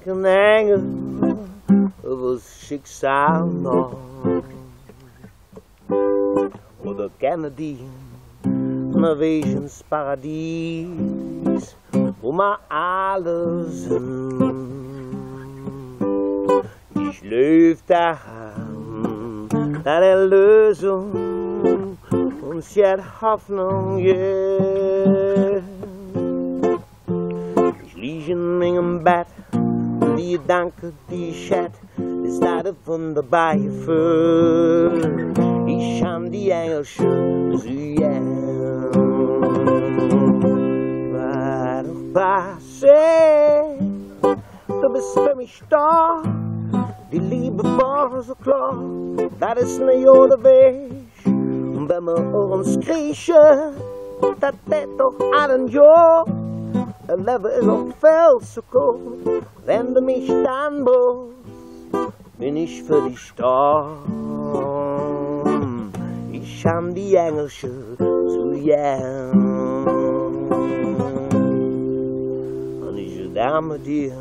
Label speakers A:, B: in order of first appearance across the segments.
A: denken Engel übers Schicksal noch. Oder kennen die Norwegens Paradies, wo wir alle sind. Ich löf daheim, da der Lösung uns jetzt Hoffnung gibt. Ich lieg in meinem Bett, die Gedanke, die ich hätt, ist da der wunderbar Gefühl. Ich kann die Engelsche sehen. War doch passiert, du bist für mich da. Die Liebe war so klar, das ist nicht ohne Weg. Und wenn wir uns kriechen, das geht doch allen Jahr. Das Leben ist auch viel zu kurz, wenn du mich dann brauchst, bin ich für dich da. Ich kann die Engelsche zu gern. Und ich da mit dir,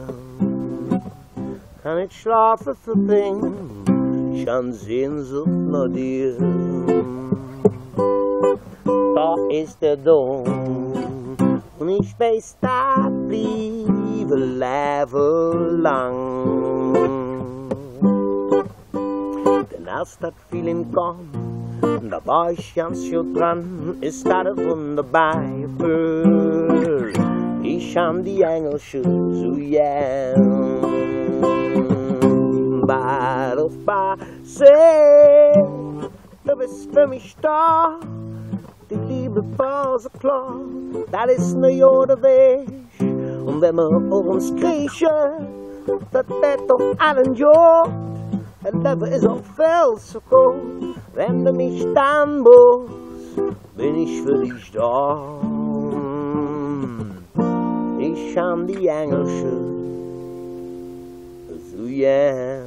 A: kann ich schlafen verbringen, ich kann Sehnsucht nach dir. Da ist der Dom, und ich weiß, da bliebe Leben lang. Denn als das Feeling kommt, da war ich ganz schön dran, ist das ein wunderbares Gefühl. Ich kann die Engelsche so gern. Bad auf Basel, du bist für mich da. Die Liebe war so klar, das ist nicht ohne Weg. Und wenn wir uns kriechen, das wird doch allen Jahr. Das Leben ist auch viel zu kurz, wenn du mich dann brauchst, bin ich für dich da. Ich kann die Engelsche so gern.